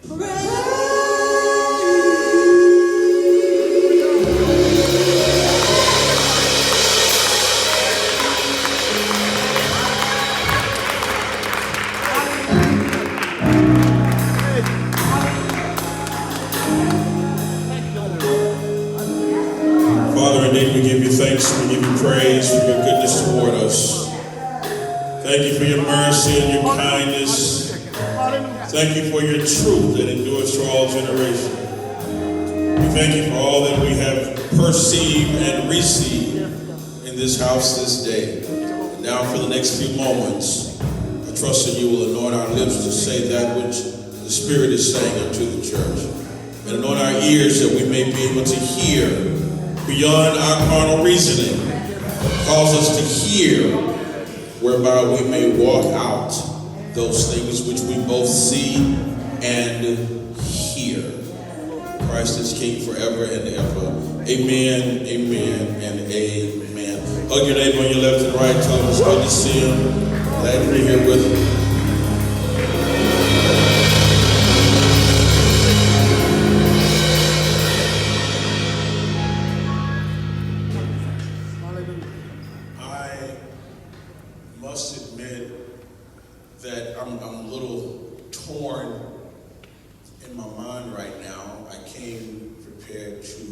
Father, indeed, we give you thanks, we give you praise for your goodness toward us. Thank you for your mercy and your kindness. Thank you for your truth that endures to all generations. We thank you for all that we have perceived and received in this house this day. And now for the next few moments, I trust that you will anoint our lips to say that which the Spirit is saying unto the church. And anoint our ears that we may be able to hear beyond our carnal reasoning. Cause us to hear, whereby we may walk out those things which we both see and hear. Christ is King forever and ever. Amen, amen, and amen. Hug your neighbor on your left and right. Tell him it's good to see him. Glad you're here with him. That I'm a little torn in my mind right now. I came prepared to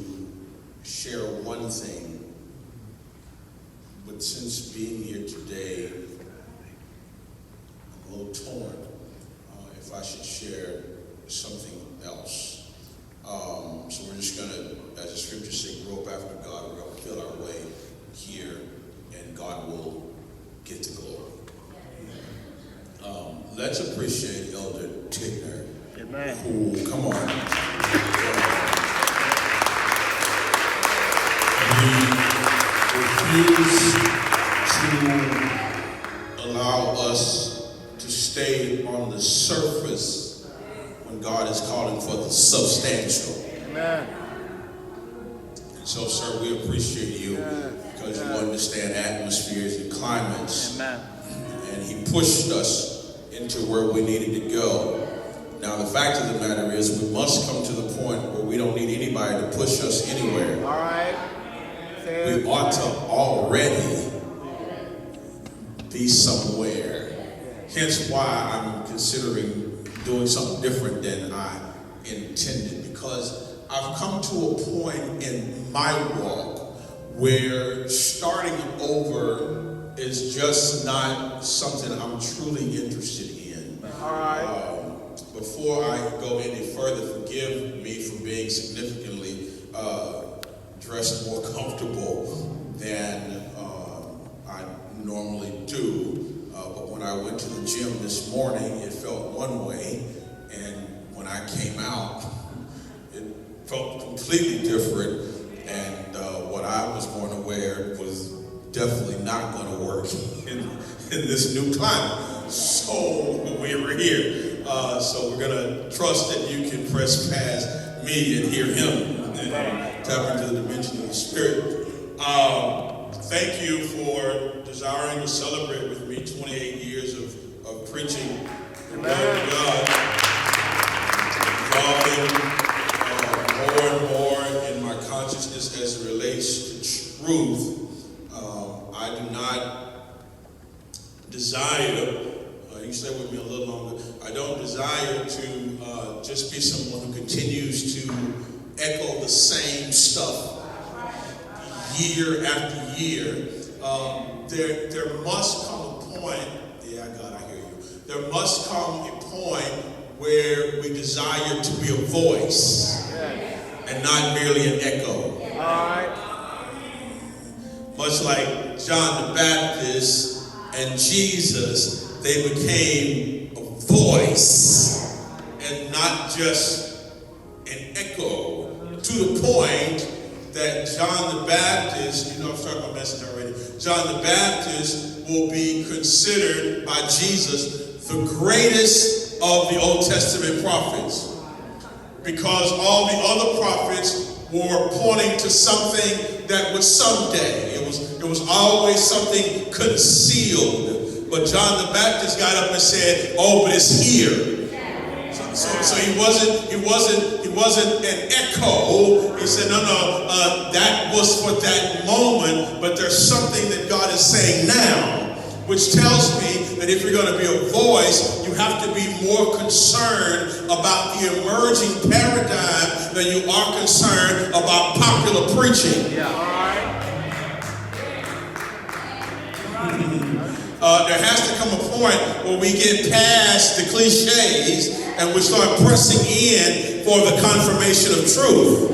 share one thing, but since being here today, I'm a little torn if I should share something else. So we're just going to, as the scriptures say, grope after God. We're going to feel our way here, and God will get the glory. Let's appreciate Elder Tigner. Amen. Who, come on. He refused to allow us to stay on the surface when God is calling for the substantial. Amen. And so, sir, we appreciate you because you understand atmospheres and climates. Amen. And he pushed us into where we needed to go. Now, the fact of the matter is we must come to the point where we don't need anybody to push us anywhere. All right. We ought to already be somewhere. Hence why I'm considering doing something different than I intended, because I've come to a point in my walk where starting over is just not something I'm truly interested in. All right. Before I go any further, forgive me for being significantly dressed more comfortable than I normally do. But when I went to the gym this morning, it felt one way, and when I came out, it felt completely different. And what I was going to wear was definitely not going to work in this new climate. So we're here. So we're going to trust that you can press past me and hear him and tap into the dimension of the Spirit. Thank you for desiring to celebrate with me 28 years of preaching the word of God. Evolving more and more in my consciousness as it relates to truth. I do not desire, you can stay with me a little longer, I don't desire to just be someone who continues to echo the same stuff year after year. There must come a point, yeah, God, I hear you. There must come a point where we desire to be a voice and not merely an echo. All right. Much like John the Baptist and Jesus, they became a voice and not just an echo, to the point that John the Baptist, you know I'm talking about message already, John the Baptist will be considered by Jesus the greatest of the Old Testament prophets, because all the other prophets were pointing to something that was someday. It was always something concealed. But John the Baptist got up and said, oh, but it's here. So So he wasn't an echo. He said, no, that was for that moment, but there's something that God is saying now, which tells me that if you're going to be a voice, you have to be more concerned about the emerging paradigm than you are concerned about popular preaching. Yeah. All right. There has to come a point where we get past the cliches and we start pressing in for the confirmation of truth.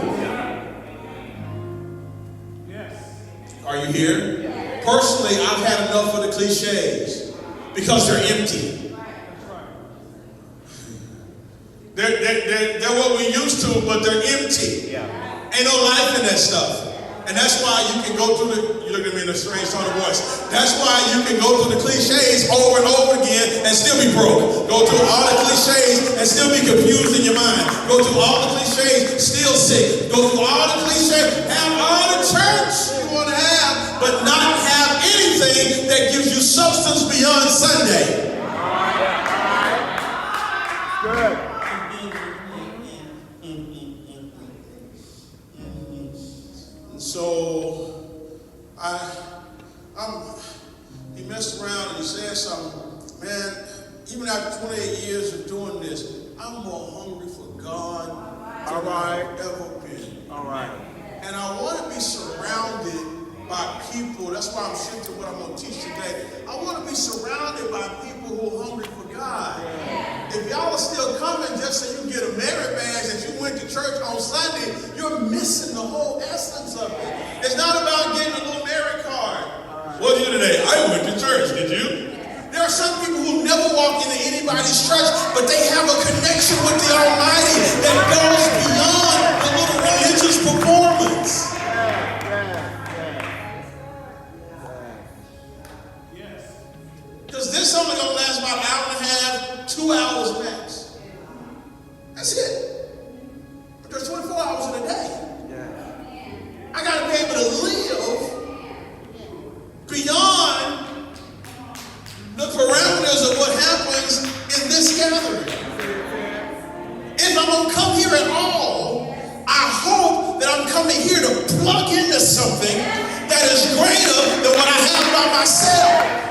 Yes. Are you here? Yeah. Personally, I've had enough of the cliches because they're empty. They're what we used to, but they're empty. Yeah. Ain't no life in that stuff. And that's why you can go through you look at me in a strange tone of voice. That's why you can go through the cliches over and over again and still be broke. Go through all the cliches and still be confused in your mind. Go through all the cliches, still sick. Go through all the cliches, have all the church you want to have, but not have anything that gives you substance beyond Sunday. Good. So he messed around and he said something, man, even after 28 years of doing this, I'm more hungry for God than I've ever been. All right. And I want to be surrounded by people. That's why I'm shifting what I'm going to teach today. I want to be surrounded by people who are hungry for God. If y'all are still coming just so you can get a merit badge that you went to church on Sunday, you're missing the whole essence of it. It's not about getting a little merit card. What did you do today? I went to church. Did you? There are some people who never walk into anybody's church, but they have a connection with the Almighty that goes beyond the little religious performance. Because this only going to last about an hour and a half, 2 hours max. That's it. But there's 24 hours in a day. I got to be able to live beyond the parameters of what happens in this gathering. If I'm going to come here at all, I hope that I'm coming here to plug into something that is greater than what I have by myself.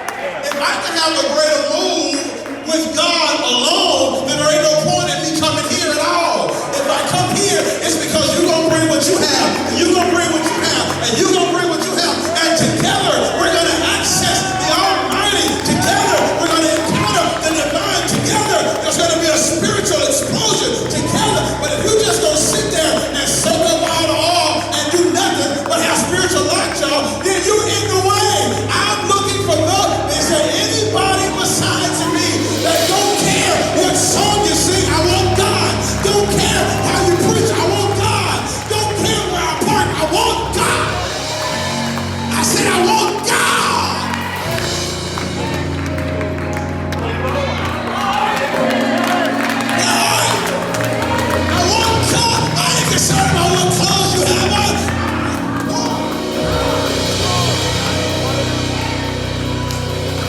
If I can have a greater move with God alone, then there ain't no point in me coming here at all. If I come here, it's because you're going to bring what you have, and you're going to bring what you have, and you're going to bring what you have, and together we're going to access the Almighty. Together we're going to encounter the divine. Together there's going to be a spiritual explosion together. But if you just don't sit there and soak up all the oil and do nothing but have spiritual lockjaw, then you're in the way. I'm looking for love. Is there anybody besides me that don't care what song you sing? I want God. Don't care how you preach. I want God. Don't care where I park. I want God. I said I want God. I want God. I ain't concerned about what clothes you have on.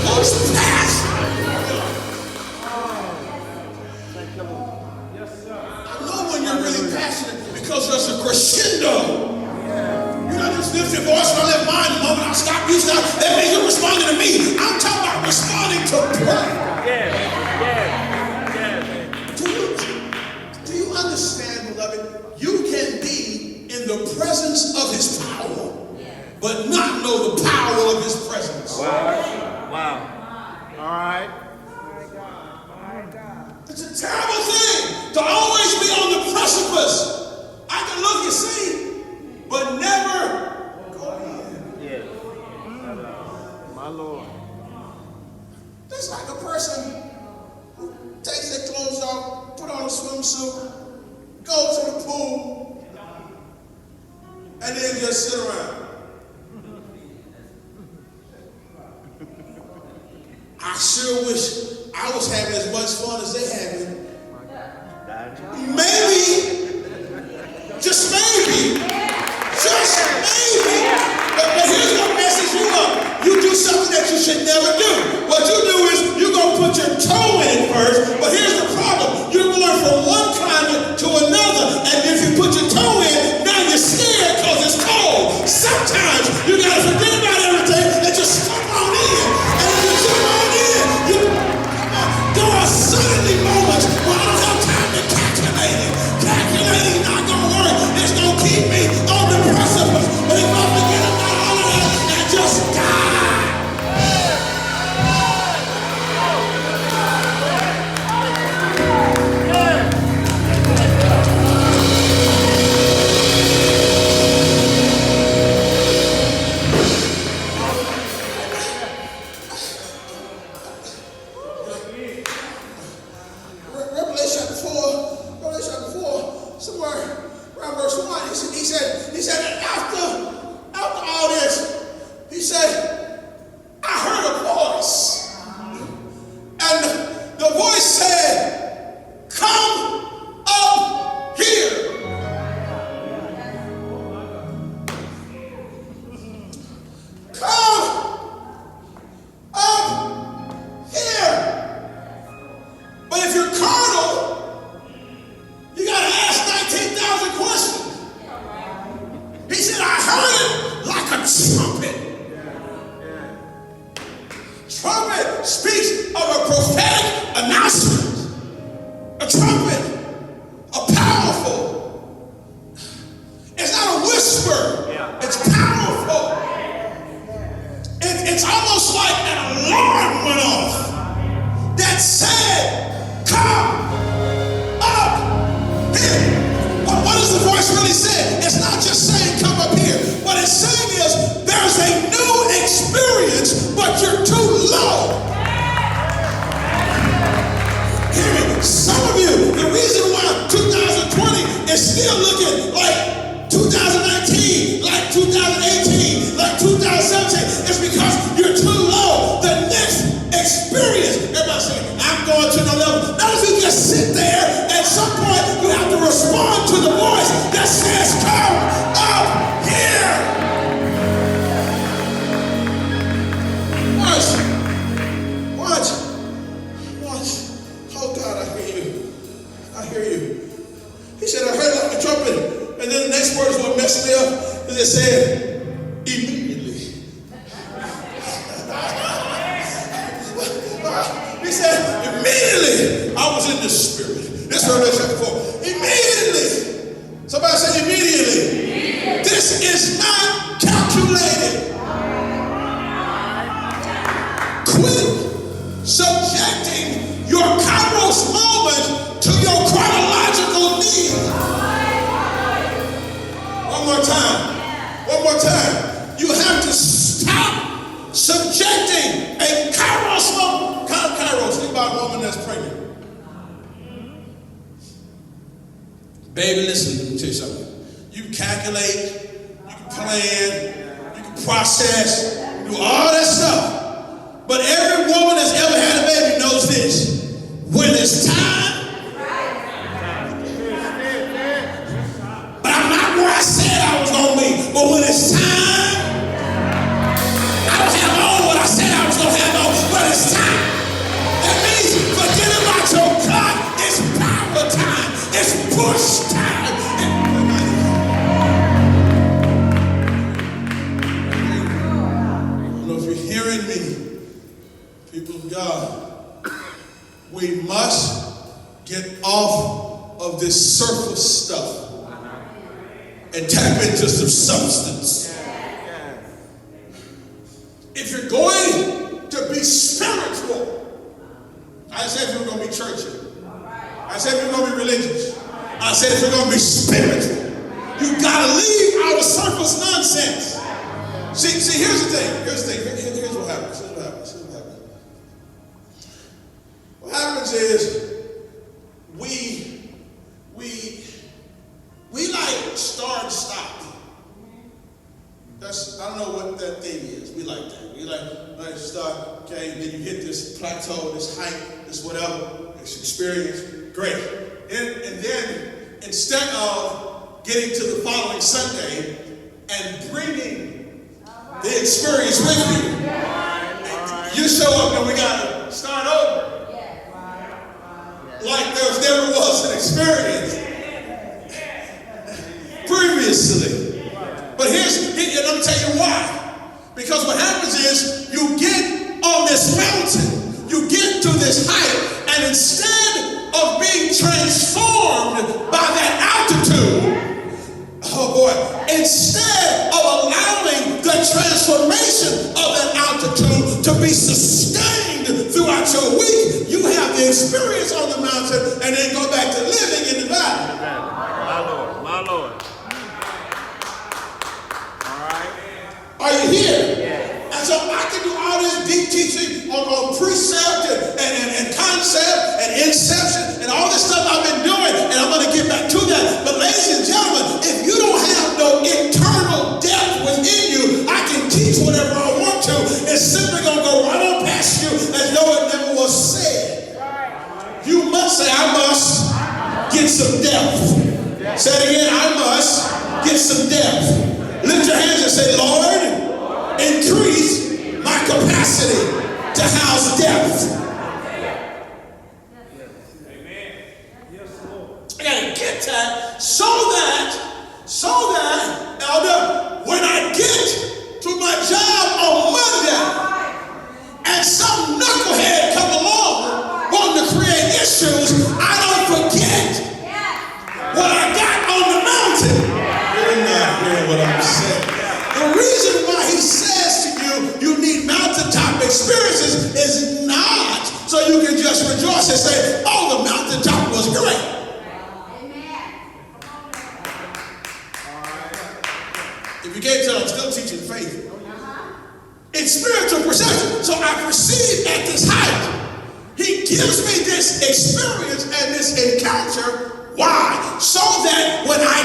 Who's passionate? I know when you're really passionate because there's a crescendo. You don't just lift your voice and I lift mine. The moment I stop, you stop. That means you're responding to me. I'm talking about responding to prayer. Do you understand, beloved? You can be in the presence of His power, but not know the power of His presence. Wow. All right. It's a terrible thing to always be on the precipice. I can look and see, but never go in. Yeah. My Lord. That's like a person who takes their clothes off, put on a swimsuit, go to the pool, and then just sit around. I sure wish I was having as much fun as they having. Maybe, just maybe, but here's what messes you up. You do something that you should never do. What you do is you're going to put your toe in it first, but here's the problem. You're going for still looking like 2019, like 2018, like 2017. It's because you're too low. The next experience, everybody say, I'm going to the level. Not if you just sit there, at some point you have to respond to the voice that says, come up here. Watch. Oh God, I hear you. He said, I heard like a trumpet. And then the next words what messed me up is it said, immediately. He said, immediately I was in the spirit. This is Revelation chapter 4. Immediately. Somebody say immediately. This is not calculated. Quit subjecting your Kairos moment to your chronological need. One more time. You have to stop subjecting a Kairos moment. Kairos, think about a woman that's pregnant. Baby, listen, let me tell you something. You can calculate, you can plan, you can process, do all that stuff. But every woman that's ever had a baby knows this. When it's time, but I'm not where I said I was going to be. But when it's time, I don't have on what I said I was going to have on, but it's time. That means forget about your clock. It's power time. It's push time. I don't know if you're hearing me. People of God, we must get off of this surface stuff and tap into some substance. If you're going to be spiritual, I said if you're going to be churchy. I said if you're going to be religious. I said if you're going to be spiritual, you got to leave out of surface nonsense. See, here's the thing. Here's what happens. What happens is we like start and stop. I don't know what that thing is. We like that. We like start, okay, then you hit this plateau, this height, this whatever, this experience. Great. And then instead of getting to the following Sunday and bringing the experience with you, you show up and we gotta start over. Like there never was an experience previously. But let me tell you why. Because what happens is you get on this mountain, you get to this height, and instead of being transformed by that altitude, oh boy, instead of allowing the transformation of that altitude to be sustained throughout your week, you have the experience on the mountain and then go back to living in the valley. My Lord. All right. Are you here? Yeah. And so I can do all this deep teaching on precept and concept and inception and all this stuff I've been doing, and I'm going to get back to that. But ladies and gentlemen, if you don't have no internal depth within you, I can teach whatever I want to. It's simply going to go right on past you as though it never was said. You must say, I must get some depth. Say it again, I must get some depth. Lift your hands and say, Lord, increase my capacity to house depth. I gotta get that so that, Elder, when I get to my job on Monday and some knucklehead come along wanting to create issues, I don't forget what I got on the mountain. You're not hearing what I'm saying. The reason why he says to you, you need mountaintop experiences is not so you can just rejoice and say, oh, the mountaintop was great. If you can't tell, I'm still teaching faith. It's spiritual perception. So I perceive at this height. He gives me this experience and this encounter. Why? So that when I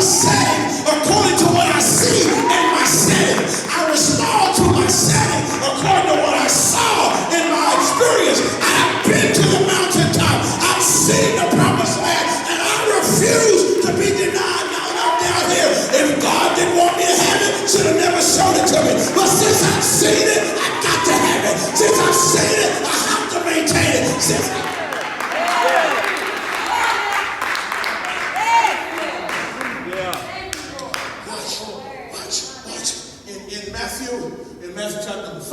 setting according to what I see in my setting. I respond to my setting according to what I saw in my experience. I have been to the mountaintop. I've seen the promised land, and I refuse to be denied. Now I'm down here. If God didn't want me to have it, should have never showed it to me. But since I've seen it, I got to have it. Since I've seen it, I have to maintain it. Watch. In Matthew chapter 5,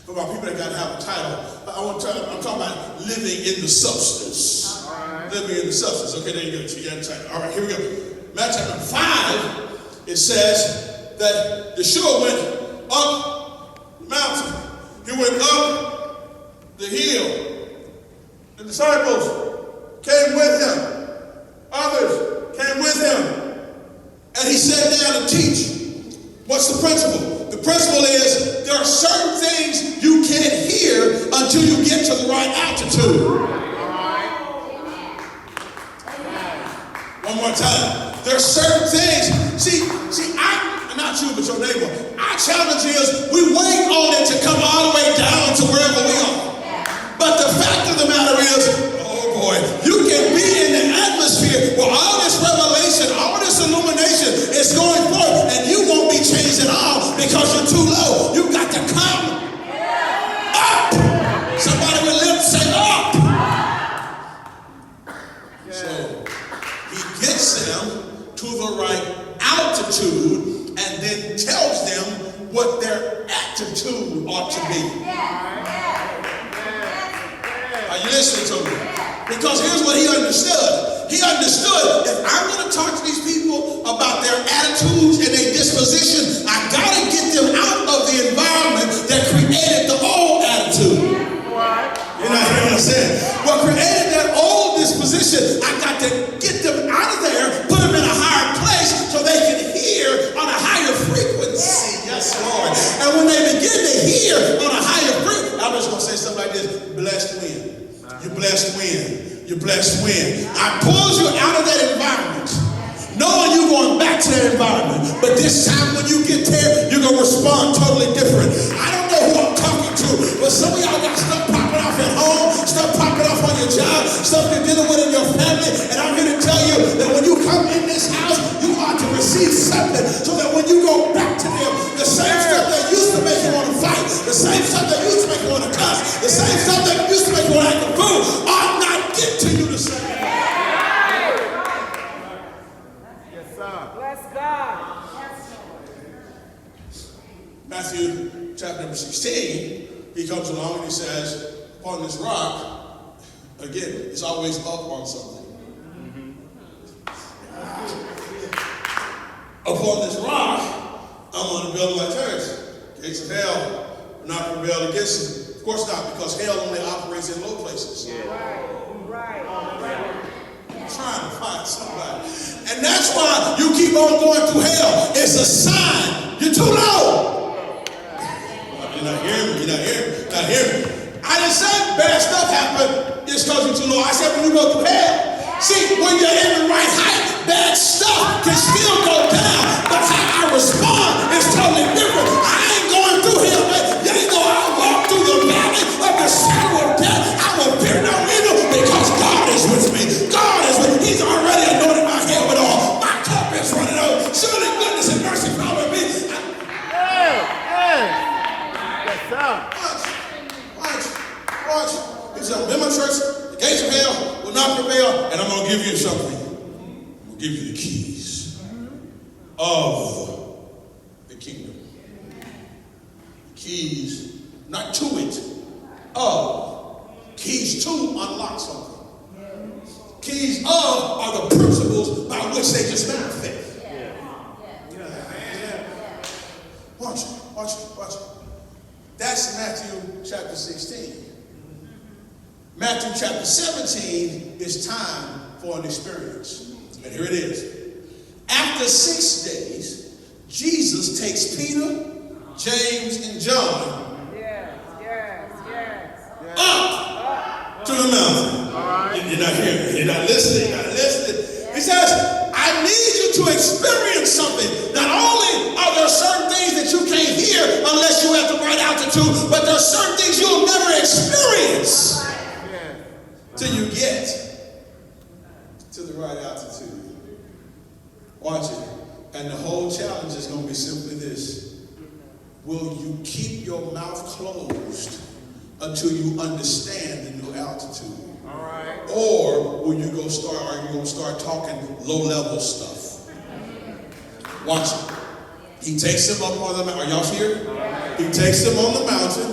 for my people that got to have a title, I'm talking about living in the substance. Right. Living in the substance. Okay, there you go. You got a title. All right, here we go. Matthew chapter 5, it says that Yeshua went up the mountain. He went up the hill. The disciples came with him. Others came with him. And he sat down to teach. What's the principle? The principle is there are certain things you can't hear until you get to the right altitude. One more time. There are certain things. See, not you, but your neighbor. Our challenge is we wait on it to come all the way down to wherever we are. But the fact of the matter is, oh boy, you can be in the atmosphere where all this revelation, all this illumination is going forth, and you won't be changed at all because you're too low. You got to come up. Somebody with lips say up. So he gets them to the right altitude and then tells them what their attitude ought to be. Are you listening to me? Because here's what he understood. He understood if I'm going to talk to these people about their attitudes and their disposition, I got to get them out of the environment that created the old attitude. You're not hearing what I'm saying? What created that old disposition, I got to get them out of there, put them in a higher place so they can hear on a higher frequency. Yes, Lord. And when they begin to hear on a higher frequency, I'm just going to say something like this: blessed wind. You blessed wind. You blessed wind. I pulled you out of that environment, knowing you're going back to that environment. But this time when you get there, you're going to respond totally different. I don't know who I'm talking to, but some of y'all got stuff popping off at home, stuff popping off on your job, stuff you're dealing with in your family. And I'm here to tell you that when you come in this house, you ought to receive something so that when you go back to them, the same stuff that used to make you want to fight, the same stuff that used to make you want to cuss, the same stuff that used to make you want to act a fool, ought not get to you the same way. Yes, sir. Bless God. Matthew chapter number 16, he comes along and he says, upon this rock, again, it's always up on something. Upon this rock, I'm going to build my church. Gates of hell will not prevail against it. Of course not, because hell only operates in low places. Right. I'm trying to find somebody. And that's why you keep on going through hell. It's a sign. You're too low. You're not hearing me. I didn't say bad stuff happened just because you're too low. I said when you go through hell. See, when you're in the right height, bad stuff can still go down. But how I respond is totally different. I ain't going through hell, man. You ain't going to walk through the valley of the shadow of death. I will fear no evil because God is with me. God is with me. He's already anointed my head with oil. My cup is running over. Surely goodness and mercy follow me. Watch. He said, in my church, the gates of hell will not prevail, and I'm going to give you something. I'm going to give you the keys of the kingdom. The keys, not to it, of. Keys to unlock something. Keys of are the principles by which they just manifest. Watch. That's Matthew chapter 16. Matthew chapter 17 is time for an experience. And here it is. After 6 days, Jesus takes Peter, James, and John up to the mountain. All right. You're not hearing me. You're not listening. You're not listening. He says, I need you to experience something. Not only are there certain things that you can't hear unless you're at the right altitude, but there are certain things you'll never experience till you get to the right altitude. Watch it. And the whole challenge is going to be simply this. Will you keep your mouth closed until you understand the new altitude? All right. Or will you are you going to start talking low-level stuff? Watch it. He takes them up on the mountain. Are y'all here? He takes them on the mountain.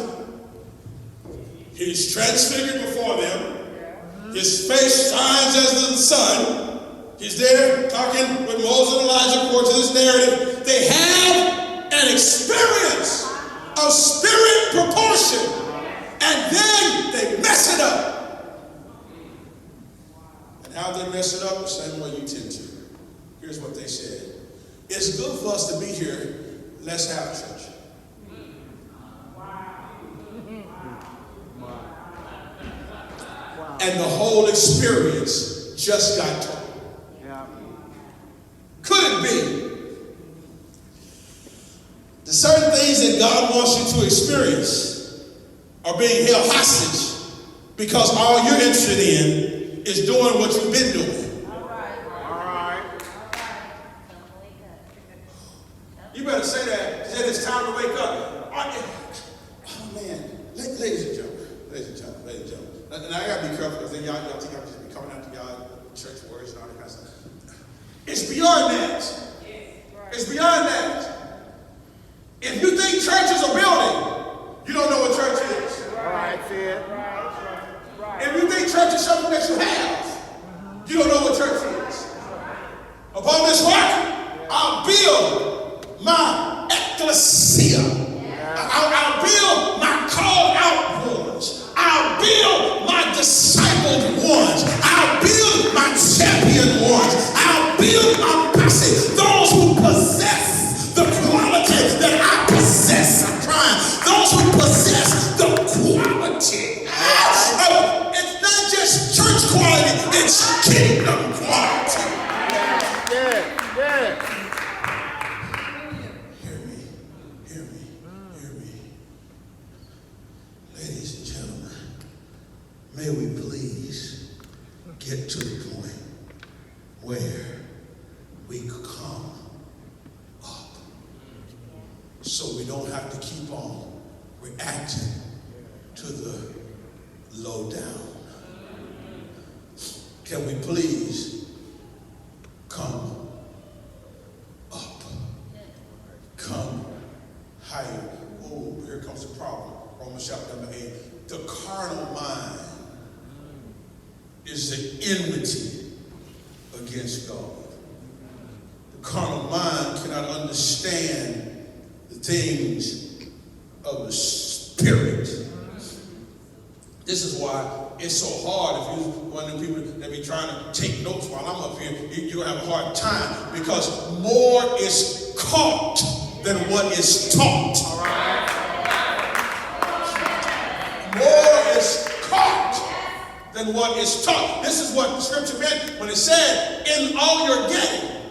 He's transfigured before them. His face shines as the sun. He's there talking with Moses and Elijah according to this narrative. They have an experience of spirit proportion. And then they mess it up. And how they mess it up? The same way you tend to. Here's what they said. It's good for us to be here. Let's have church. And the whole experience just got told. Could it be the certain things that God wants you to experience are being held hostage because all you're interested in is doing what you've been doing? All right. You better say that. Say it's time to wake up. Oh man, ladies and gentlemen. And I gotta be careful because then y'all think I'm just be coming out to y'all church words and all that kind of stuff. It's beyond that. It's beyond that. If you think church is a building, you don't know what church is. Right, Sid. If you think church is something that you have, you don't know what church is. Upon this rock, I'll build my ecclesia. I'll build my called out ones. I'll build my discipled ones. I'll build my champion ones. I'll build my passive. Those who possess the quality that I possess. I'm trying. Those who possess the quality. It's not just church quality, it's kingdom quality. Yeah. Hear me. Ladies and gentlemen, may we please get to the point where we come up so we don't have to keep on reacting to the low down. Can we please come up? Come higher. Oh, here comes the problem. Romans chapter number 8. The carnal mind is the enmity against God. The carnal mind cannot understand the things of the Spirit. This is why it's so hard. If you're one of the people that be trying to take notes while I'm up here, you're going to have a hard time because more is caught than what is taught. All right. More is caught than what is taught. This is what the scripture meant when it said, in all your getting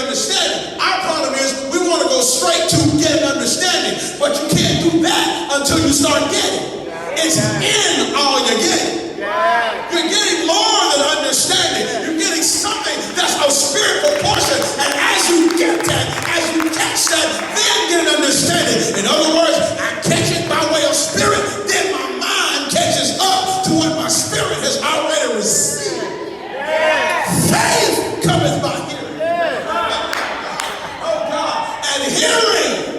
understanding. Our problem is we want to go straight to getting understanding, but you can't do that until you start getting. It's in all you're getting. You're getting more than understanding. You're getting something that's of spirit proportion. And as you get that, as you catch that, then get an understanding. In other words, I catch it by way of spirit, then my mind catches up to what my spirit has already received. Faith cometh by hearing. Oh God, and hearing.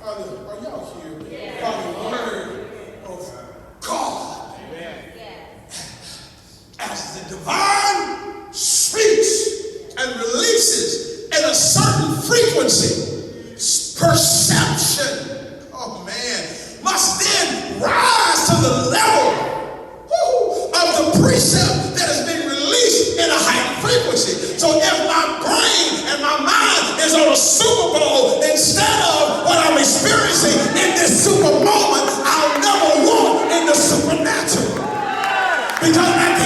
Are y'all here? By the word of God. As the divine speaks and releases in a certain frequency, perception, oh man, must then rise to the level of the precept that has been released in a higher frequency. So if my brain and my mind is on a Super Bowl instead of what I'm experiencing in this super moment, I'll never walk in the supernatural. Because at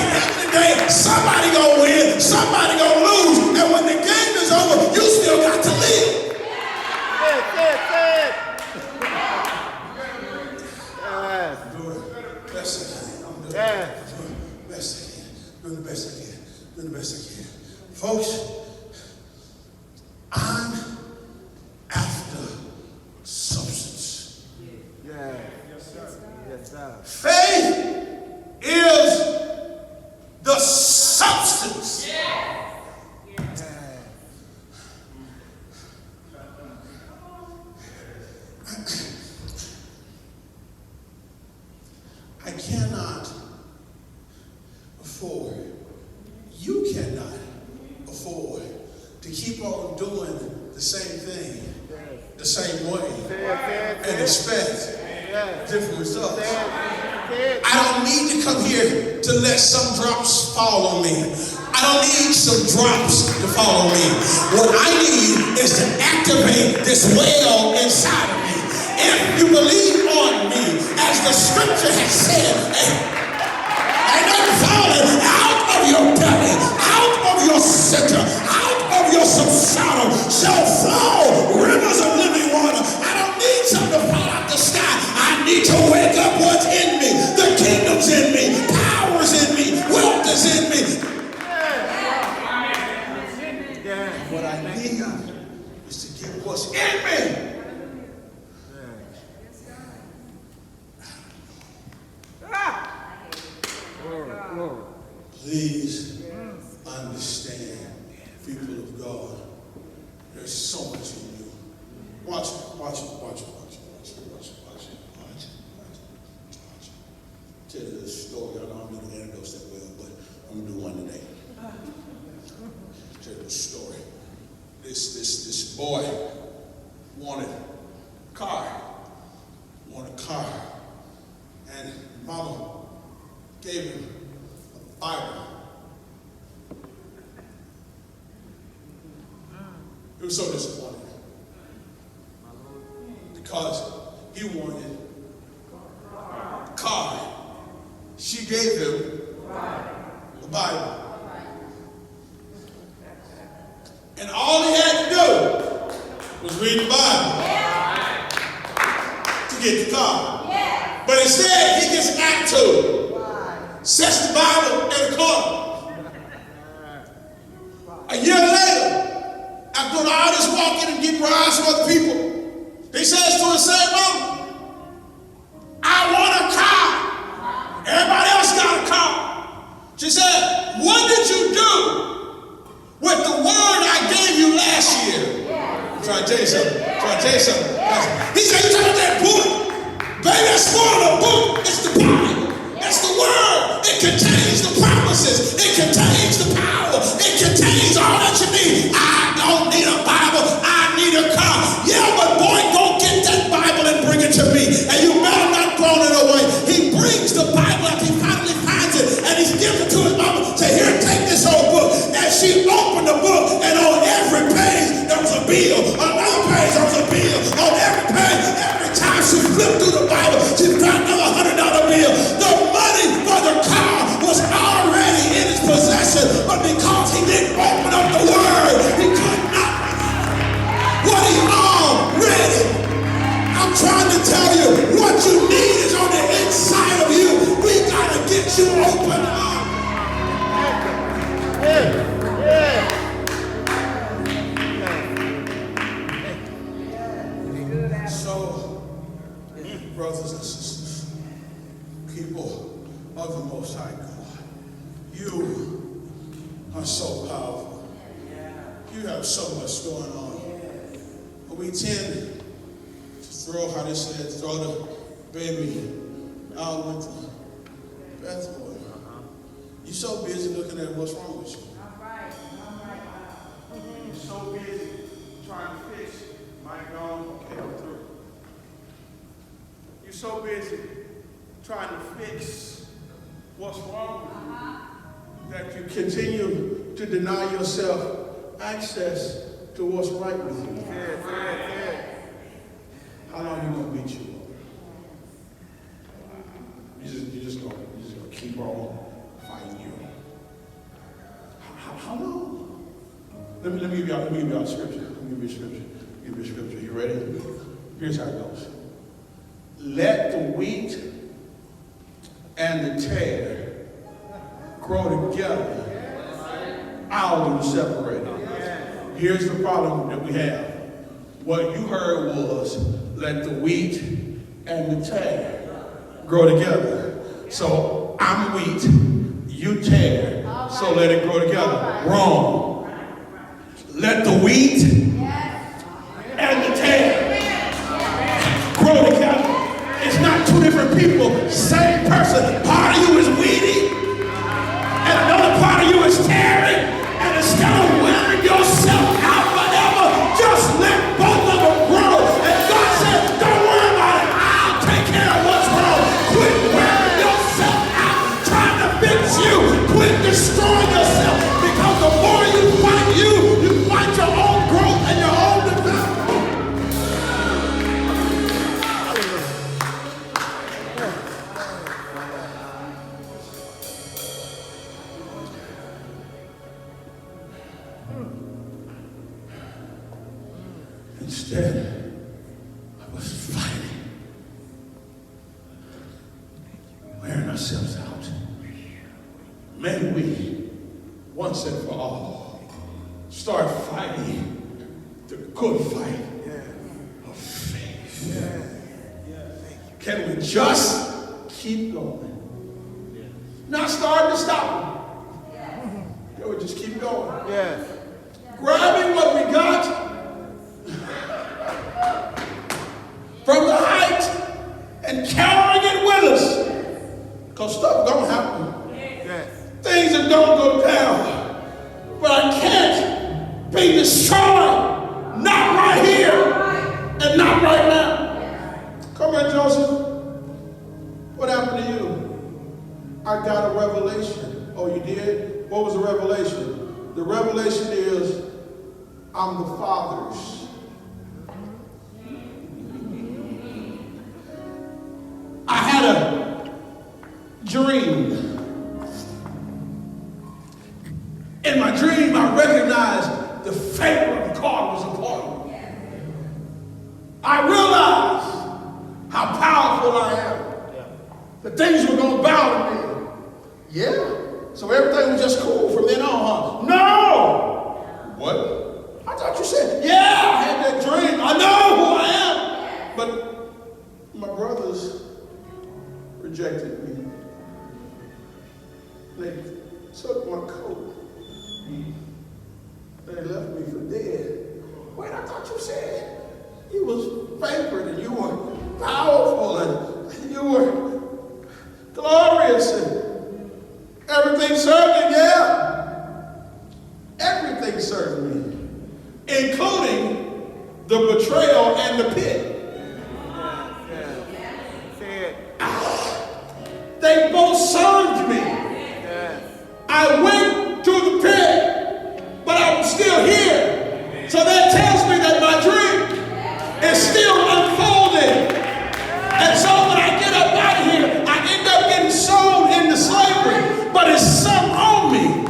the best I can. Folks, I'm after substance. Yeah. Yes, sir. Yes, sir. Faith is the substance. I cannot afford, you cannot afford to keep on doing the same thing the same way and expect different results. I don't need to come here to let some drops fall on me. I don't need some drops to fall on me. What I need is to activate this well inside of me. If you believe on me, as the scripture has said, and then falling out of your belly, out of your center, out of your substratum shall flow rivers of living water. I don't need something to fall out the sky. I need to wake up what's in me. The kingdom's in me, power's in me, wealth is in me. What I need is to get what's in me. Please understand, people of God, there's so much in you. Watch it. Tell you this story. I don't do the anecdotes that well, but I'm gonna do one today. Tell you this story. This boy wanted a car, and mama gave him a Bible. He was so disappointed because he wanted a car. She gave him a Bible. And all he had to do was read the Bible to get the car. But instead, he gets an attitude. Sets the Bible in the corner. A year later, after doing all this walking and getting rides from other people, he says to his son, Mama, I want a car. Everybody else got a car. She said, what did you do with the word I gave you last year? I'm trying to tell you something. He said, you talking that book? Baby, that's more than a book. It's the Bible. It's the word. It contains the promises. It contains the power. It contains all that you need. I don't need a Bible. I need a car. Yeah, but boy, go get that Bible and bring it to me. And you better not throw it away. He brings the Bible up. He finally finds it. And he's given it to his mama. Say, here, take this whole book. And she opened the book. And on every page, there was a bill. On another page, there was a bill. On every page, every time she flipped through the Bible, she found another $100 bill. The money for the car was already in his possession, but because he didn't open up the word, he could not. What he already. I'm trying to tell you, what you need is on the inside of you. We gotta get you open up. So, brothers and sisters, people of the Most High God, you are so powerful. You have so much going on. But we tend to throw, how they said, throw the baby out with the bathwater. You're so busy looking at what's wrong with you. You're so busy trying to fix my gone. Okay, I'm through. You're so busy trying to fix what's wrong with you that you continue to deny yourself access to what's right with you. How long are you going to beat you? You're just going to keep on fighting you. How long? Let me give you a scripture. You ready? Here's how it goes. Let the wheat and the tare grow together I'll do the separating. Here's the problem that we have. What you heard was, let the wheat and the tare grow together. So I'm wheat, you tare, so let it grow together. Wrong. Let the wheat and the tare grow together. It's not two different people, same person. Part of you is weedy, and another part of you is tearing. And instead of wearing yourself out forever, just let both of them grow. And God said, don't worry about it. I'll take care of what's wrong. Quit wearing yourself out, trying to fix you. Quit destroying yourself. Because the more you fight you fight your own growth and your own development. Instead, I was fighting, wearing ourselves out. May we, once and for all, start fighting the good fight of faith. Can we just keep going? Not starting to stop. Can we just keep going? Yes. Grabbing what we got from the height and carrying it with us. Because stuff don't happen. Yes. Things that don't go down. But I can't be destroyed. Not right here and not right now. Come here, Joseph. What happened to you? I got a revelation. Oh, you did? What was the revelation? The revelation is, I'm the Father's. I had a dream. In my dream, I recognized the favor of God was upon me. I realized how powerful I am. The things were going to bow to me. Yeah. So everything was just cool from then on, huh? No! What? I thought you said, yeah, I had that dream. I know who I am. But my brothers rejected me. They took my coat. They left me for dead. Wait, I thought you said you was favored and you were powerful and you were glorious and everything served you, yeah. Everything served me, including the betrayal and the pit. They both served me. I went to the pit, but I'm still here. So that tells me that my dream is still unfolding. And so when I get up out of here, I end up getting sold into slavery. But it's some on me.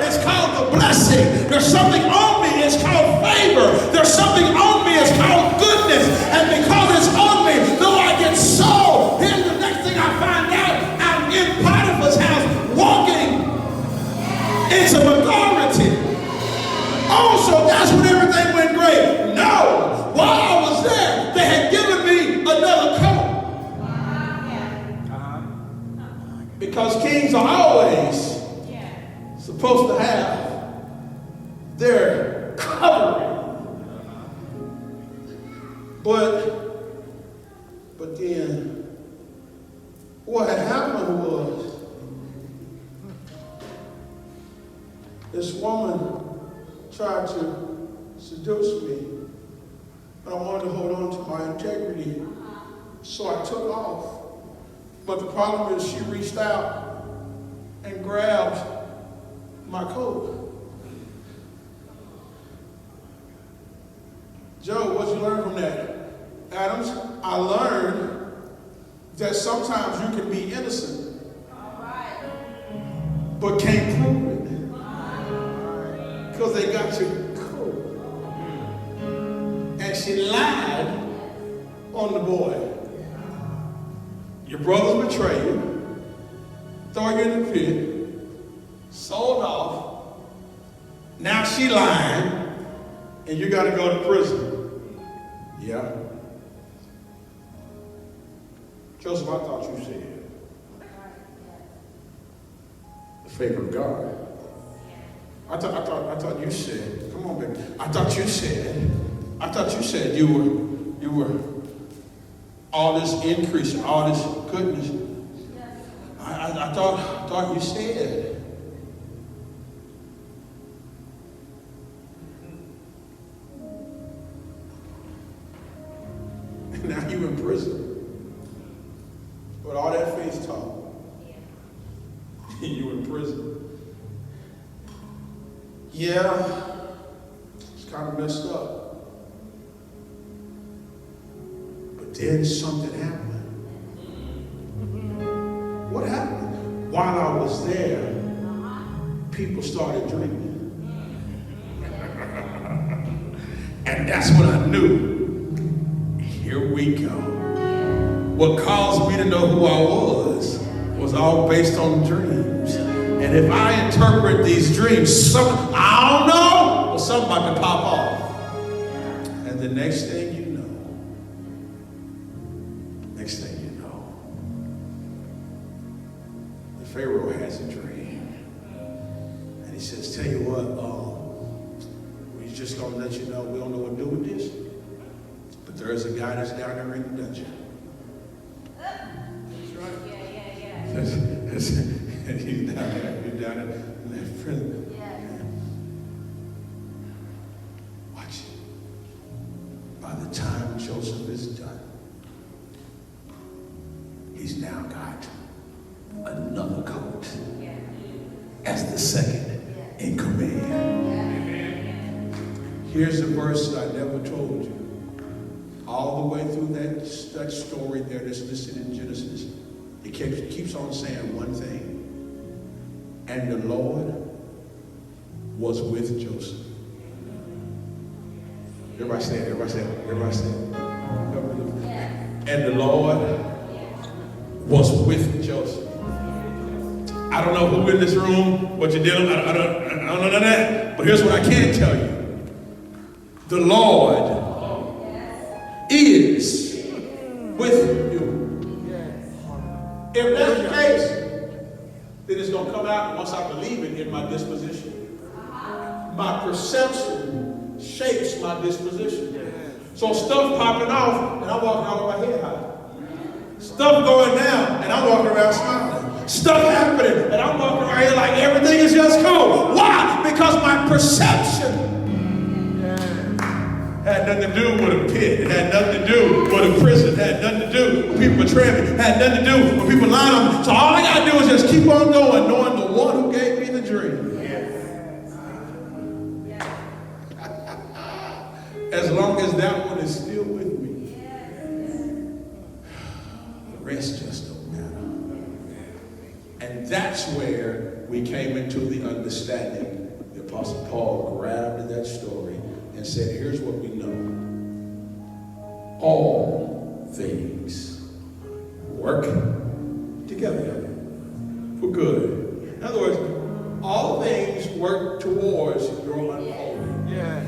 It's called the blessing. There's something on me. It's called favor. There's something on me. It's called goodness. And because it's on me, though I get sold, here's the next thing I find out. I'm in Potiphar's house walking in some authority. Oh, so that's when everything went great. No. While I was there, they had given me another coat. Because kings are always supposed to have their covering. But then what had happened was this woman tried to seduce me, but I wanted to hold on to my integrity, so I took off. But the problem is she reached out and grabbed my coat. Joe, what'd you learn from that? Adams, I learned that sometimes you can be innocent, but can't prove it. Because they got your coat. And she lied on the boy. Your brothers betray you, throw you in the pit, sold off, Now she lying, and you got to go to prison. Yeah. Joseph, I thought you said the favor of God. I thought you said, come on, baby. I thought you said you were all this increase, all this goodness. I thought you said. Now you in prison. With all that face talk. You in prison. Yeah, it's kind of messed up. But then something happened. What happened? While I was there, people started dreaming. And that's when I knew. Here we go. What caused me to know who I was all based on dreams. And if I interpret these dreams, I don't know, but something about to pop off. And the next thing you know, the Pharaoh has a dream. And he says, tell you what, we're just going to let you know we don't know what to do with this. But there is a guy that's down there in the dungeon. That's right. Yeah. He's down there in that prison. Yeah. Watch it. By the time Joseph is done, he's now got another coat as the second in command. Here's a verse that I never told you. All the way through that story there that's listed in Genesis, it keeps on saying one thing. And the Lord was with Joseph. Everybody say it. And the Lord was with Joseph. I don't know who in this room, what you're dealing with. I don't know none of that. But here's what I can tell you. The Lord is with you. If that's the case, then it's going to come out once I believe it in my disposition. My perception shapes my disposition. So stuff popping off, and I'm walking around with my head high. Stuff going down, and I'm walking around smiling. Stuff happening, and I'm walking around here like everything is just cool. Why? Because my perception had nothing to do with a pit. It had nothing to do with a prison. It had nothing to do with people betraying me. It had nothing to do with people lying on me. So all I got to do is just keep on going, knowing the one who gave me the dream. As long as that one is still with me, the rest just don't matter. And that's where we came into the understanding. The Apostle Paul grabbed that story and said, here's what we know. All things work together for good. In other words, all things work towards your unfolding. Yes.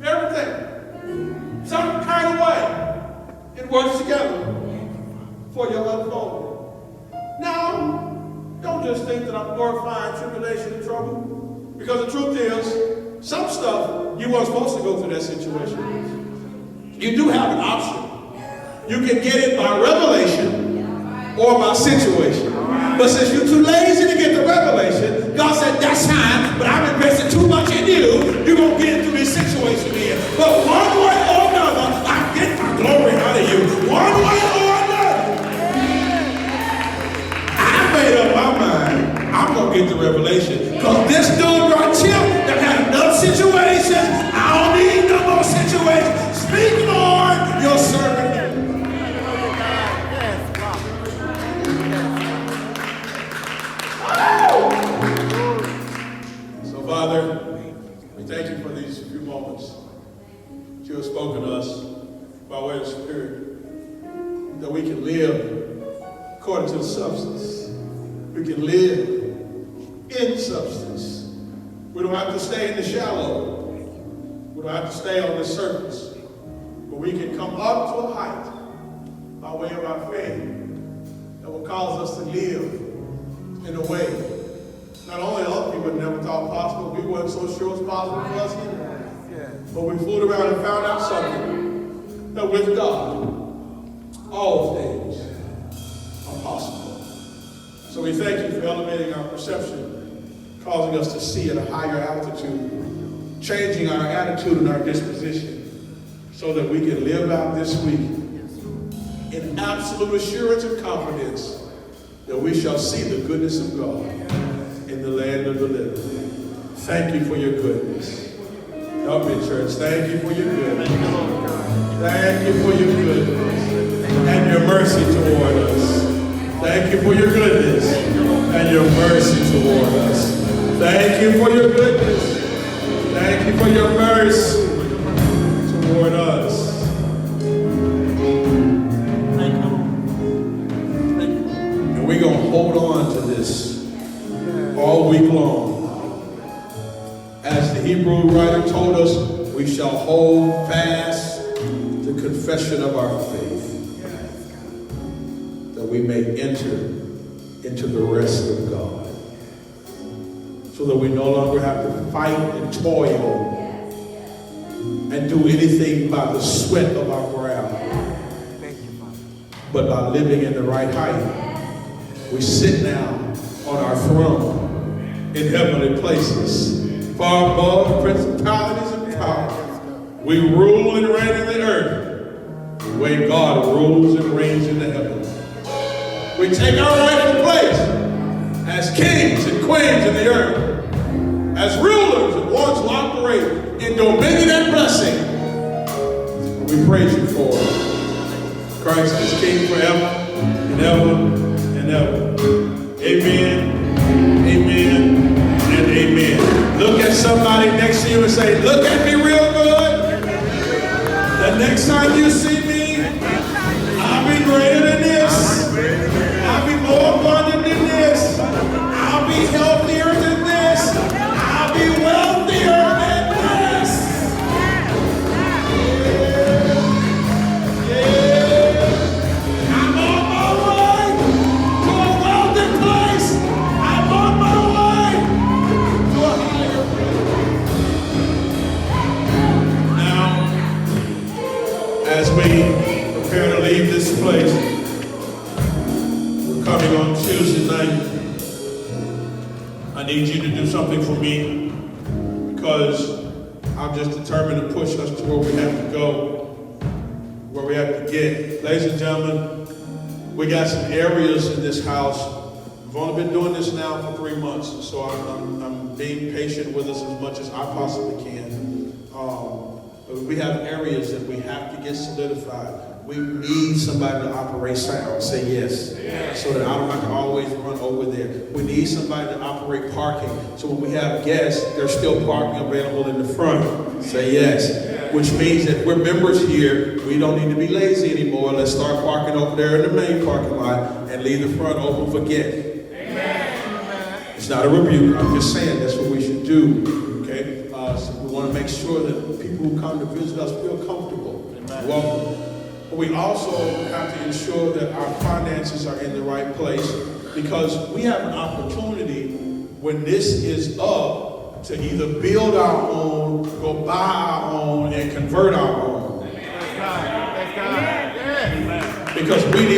Everything. Some kind of way. It works together for your unfolding. Now, don't just think that I'm glorifying tribulation and trouble. Because the truth is, some stuff, you weren't supposed to go through that situation. You do have an option. You can get it by revelation or by situation. But since you're too lazy to get the revelation, God said, that's fine, but I've invested too much in you, you're going to get through this situation here. But one way or another, I get my glory out of you. One way or another. I made up my mind. I'm going to get the revelation. Because this dude right here that had enough situations, I don't need no more situations. Speak, Lord, your servant. So, Father, we thank you for these few moments that you have spoken to us by way of the Spirit, that we can live according to the substance we can live in substance. We don't have to stay in the shallow. We don't have to stay on the surface. But we can come up to a height by way of our faith that will cause us to live in a way not only other people never thought possible, we weren't so sure it was possible for us either. But we fooled around and found out something, that with God, all things are possible. So we thank you for elevating our perception, causing us to see at a higher altitude, changing our attitude and our disposition so that we can live out this week in absolute assurance and confidence that we shall see the goodness of God in the land of the living. Thank you for your goodness. Help me, church. Thank you for your goodness. Thank you for your goodness and your mercy toward us. Thank you for your goodness and your mercy toward us. Thank you for your goodness. Thank you for your mercy toward us. And we're going to hold on to this all week long. As the Hebrew writer told us, we shall hold fast the confession of our faith, that we may enter into the rest of God, so that we no longer have to fight and toil and do anything by the sweat of our brow, but by living in the right height. We sit now on our throne in heavenly places, far above principalities and powers. We rule and reign in the earth the way God rules and reigns in the heavens. We take our rightful place as kings and queens in the earth, as rulers and ones who operate in dominion and blessing. We praise you for it. Christ is King forever and ever and ever. Amen, amen, and amen. Look at somebody next to you and say, look at me real good. The next time you see me, I'll be greater than this. I'll be more abundant than this. I'll be healthier than this. I'll be wealthier than this. Yeah. I'm on my way to a wealthy place. I'm on my way to a higher place. Now, as we prepare to leave this place, we're coming on Tuesday night. I need you to do something for me, because I'm just determined to push us to where we have to go, where we have to get. Ladies and gentlemen, we got some areas in this house. We've only been doing this now for 3 months, so I'm being patient with us as much as I possibly can. But we have areas that we have to get solidified. We need somebody to operate sound. Say yes. So that I don't have to always run over there. We need somebody to operate parking. So when we have guests, there's still parking available in the front. Say yes. Which means that we're members here. We don't need to be lazy anymore. Let's start parking over there in the main parking lot and leave the front open for guests. It's not a rebuke. I'm just saying that's what we should do. Okay? So we want to make sure that people who come to visit us feel comfortable and welcome. But we also have to ensure that our finances are in the right place, because we have an opportunity when this is up to either build our own, go buy our own, and convert our own. Because we need